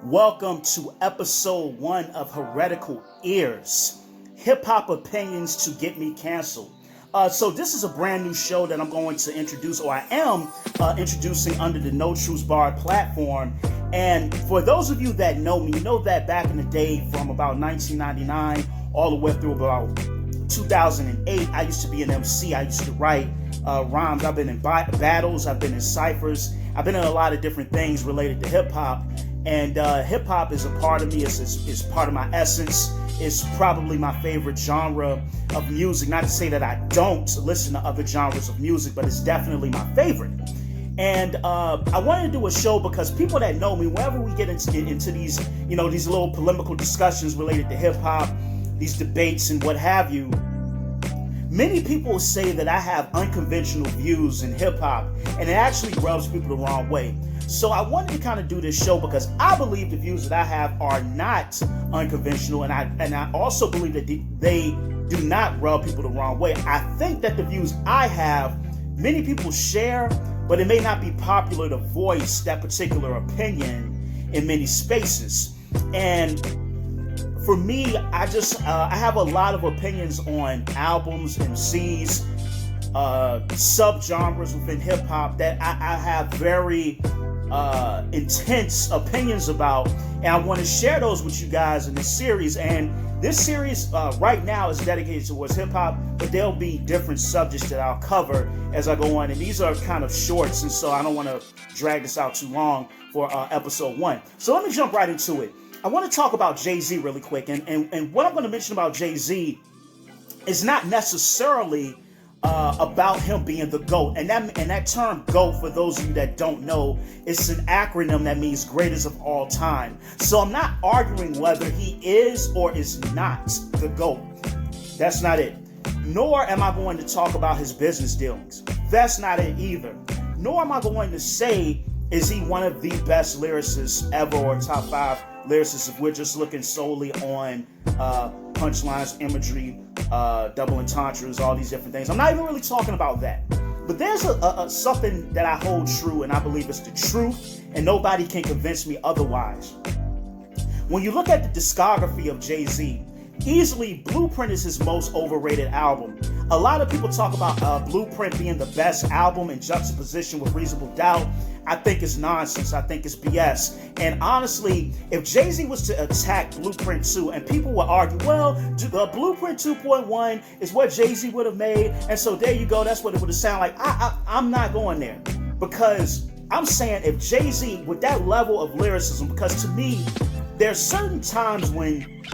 Welcome to episode 1 of Heretical Ears, hip hop opinions to get me canceled. So this is a brand new show that I'm going to introduce, or I am introducing under the No Truths Barred platform. And for those of you that know me, you know that back in the day from about 1999 all the way through about 2008, I used to be an MC. I used to write rhymes. I've been in battles. I've been in ciphers. I've been in a lot of different things related to hip hop. And hip hop is a part of me. It's part of my essence. It's probably my favorite genre of music. Not to say that I don't listen to other genres of music, but it's definitely my favorite. And I wanted to do a show because people that know me, whenever we get into these, these little polemical discussions related to hip hop, these debates and what have you, many people say that I have unconventional views in hip hop, and it actually rubs people the wrong way. So I wanted to kind of do this show because I believe the views that I have are not unconventional, and I also believe that they do not rub people the wrong way. I think that the views I have, many people share, but it may not be popular to voice that particular opinion in many spaces. And for me, I have a lot of opinions on albums, MCs, subgenres within hip hop that I have very intense opinions about, and I want to share those with you guys in this series. And this series right now is dedicated towards hip hop, but there'll be different subjects that I'll cover as I go on, and these are kind of shorts, and so I don't want to drag this out too long for episode 1. So let me jump right into it. I want to talk about Jay-Z really quick, and what I'm going to mention about Jay-Z is not necessarily about him being the GOAT. And that term GOAT, for those of you that don't know, it's an acronym that means greatest of all time. So I'm not arguing whether he is or is not the GOAT. That's not it. Nor am I going to talk about his business dealings. That's not it either. Nor am I going to say, is he one of the best lyricists ever or top 5 lyricists if we're just looking solely on punchlines, imagery, double entendres, all these different things. I'm not even really talking about that. But there's something that I hold true, and I believe it's the truth, and nobody can convince me otherwise. When you look at the discography of Jay-Z, easily Blueprint is his most overrated album. A lot of people talk about Blueprint being the best album in juxtaposition with Reasonable Doubt. I think it's nonsense. I think it's BS. And honestly, if Jay-Z was to attack Blueprint 2, and people would argue, well, Blueprint 2.1 is what Jay-Z would have made, and so there you go, that's what it would have sounded like. I'm not going there, because I'm saying if Jay-Z, with that level of lyricism, because to me, there's certain times when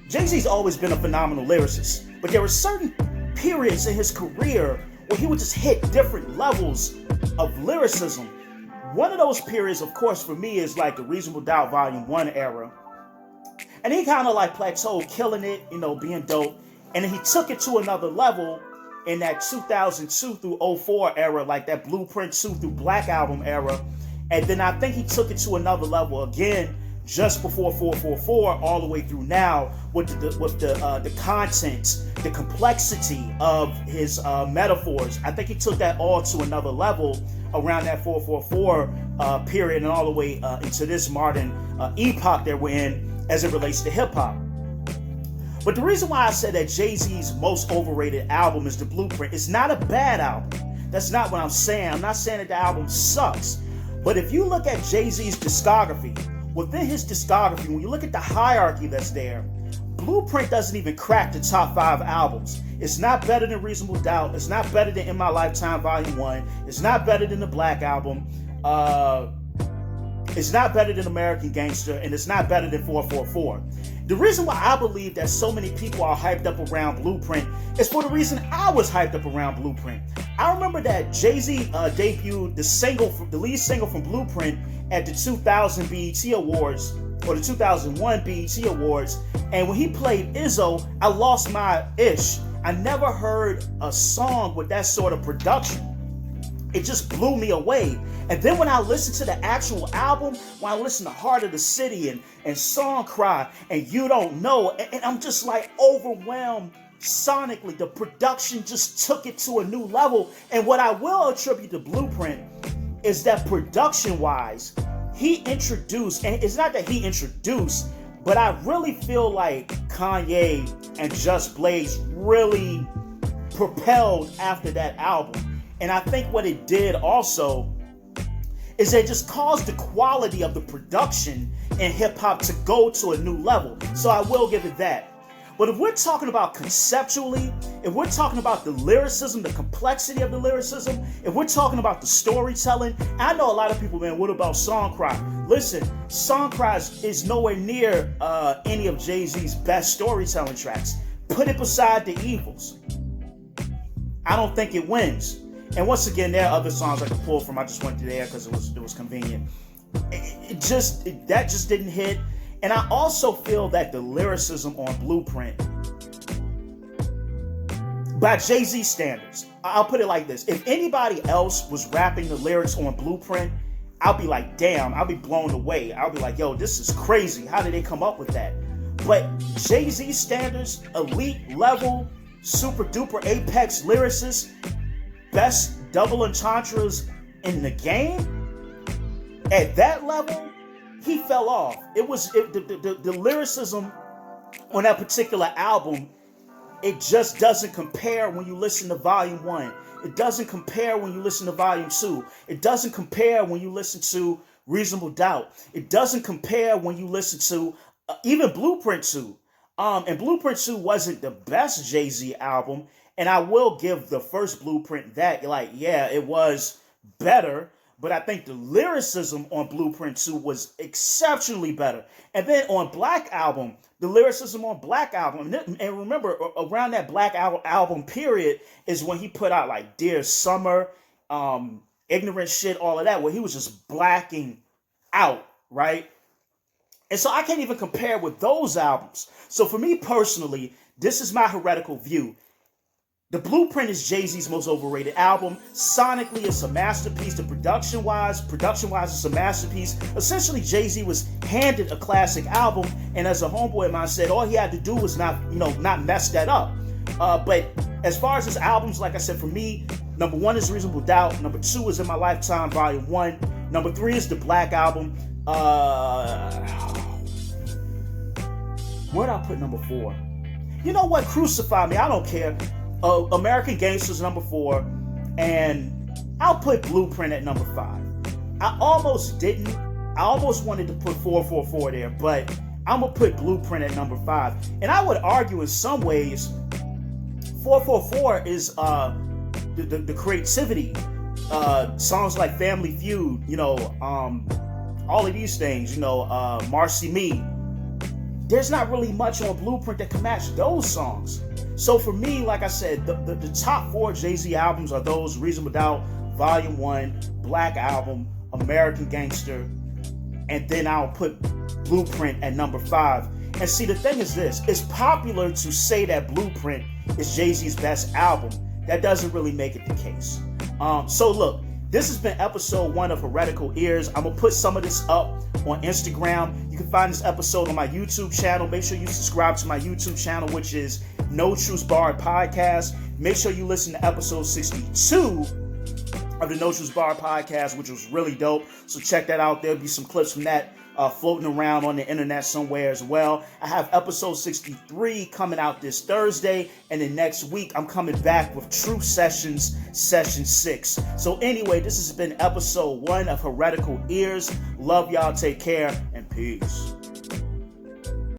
Jay-Z's always been a phenomenal lyricist, but there were certain periods in his career where he would just hit different levels of lyricism. One of those periods, of course, for me is like the Reasonable Doubt Volume 1 era. And he kind of like plateaued, killing it, being dope. And then he took it to another level in that 2002 through 04 era, like that Blueprint 2 through Black Album era. And then I think he took it to another level again just before 444, all the way through now, with the content, the complexity of his metaphors. I think he took that all to another level around that 444 period, and all the way into this modern epoch that we're in as it relates to hip hop. But the reason why I said that Jay-Z's most overrated album is The Blueprint, it's not a bad album. That's not what I'm saying. I'm not saying that the album sucks. But if you look at Jay-Z's discography, within his discography, when you look at the hierarchy that's there, Blueprint doesn't even crack the top 5 albums. It's not better than Reasonable Doubt. It's not better than In My Lifetime Volume 1. It's not better than the Black Album. It's not better than American Gangster, and it's not better than 444. The reason why I believe that so many people are hyped up around Blueprint is for the reason I was hyped up around Blueprint. I remember that Jay-Z debuted the lead single from Blueprint at the 2000 BET Awards, or the 2001 BET Awards, and when he played Izzo, I lost my ish. I never heard a song with that sort of production. It just blew me away. And then when I listened to the actual album, when I listened to Heart of the City and Song Cry and You Don't Know, and I'm just like overwhelmed sonically. The production just took it to a new level. And what I will attribute to Blueprint is that production-wise, he introduced, and it's not that he introduced, but I really feel like Kanye and Just Blaze really propelled after that album. And I think what it did also is it just caused the quality of the production in hip-hop to go to a new level. So I will give it that. But if we're talking about conceptually, if we're talking about the lyricism, the complexity of the lyricism, if we're talking about the storytelling, I know a lot of people, man, what about Songcry? Listen, Songcry is nowhere near any of Jay-Z's best storytelling tracks. Put it beside The Evils. I don't think it wins. And once again, there are other songs I could pull from. I just went to there because it was convenient. That just didn't hit. And I also feel that the lyricism on Blueprint, by Jay-Z standards, I'll put it like this. If anybody else was rapping the lyrics on Blueprint, I'll be like, damn, I'll be blown away. I'll be like, yo, this is crazy. How did they come up with that? But Jay-Z standards, elite level, super duper apex lyricist, best double entendres in the game, at that level, he fell off. The lyricism on that particular album, it just doesn't compare when you listen to Volume 1. It doesn't compare when you listen to Volume 2. It doesn't compare when you listen to Reasonable Doubt. It doesn't compare when you listen to even Blueprint 2. And Blueprint 2 wasn't the best Jay-Z album. And I will give the first Blueprint that, like, yeah, it was better. But I think the lyricism on Blueprint 2 was exceptionally better. And then on Black Album, the lyricism on Black Album, and remember, around that Black Album period is when he put out like Dear Summer, Ignorant Shit, all of that, where he was just blacking out, right? And so I can't even compare with those albums. So for me personally, this is my heretical view. The Blueprint is Jay-Z's most overrated album. Sonically, it's a masterpiece. Production-wise, it's a masterpiece. Essentially, Jay-Z was handed a classic album, and as a homeboy of mine said, all he had to do was not mess that up. But as far as his albums, like I said, for me, number 1 is Reasonable Doubt. Number 2 is In My Lifetime, Volume 1. Number 3 is the Black Album. Where'd I put number 4? You know what? Crucify me. I don't care. American Gangster's number 4, and I'll put Blueprint at number 5. I almost didn't. I almost wanted to put 444 there, but I'm gonna put Blueprint at number 5. And I would argue in some ways, 444 is the creativity. Songs like Family Feud, all of these things, Marcy Me. There's not really much on Blueprint that can match those songs. So for me, like I said, the top 4 Jay-Z albums are those: Reasonable Doubt, Volume 1, Black Album, American Gangster, and then I'll put Blueprint at number 5. And see, the thing is this: it's popular to say that Blueprint is Jay-Z's best album. That doesn't really make it the case. So look, this has been episode 1 of Heretical Ears. I'm going to put some of this up on Instagram. You can find this episode on my YouTube channel. Make sure you subscribe to my YouTube channel, which is No Truths Barred Podcast. Make sure you listen to episode 62 of the No Truths Barred Podcast, which was really dope. So check that out. There'll be some clips from that floating around on the internet somewhere as well. I have episode 63 coming out this Thursday, and then next week I'm coming back with Truth Sessions Session 6. So anyway, this has been episode 1 of Heretical Ears. Love y'all, take care, and peace.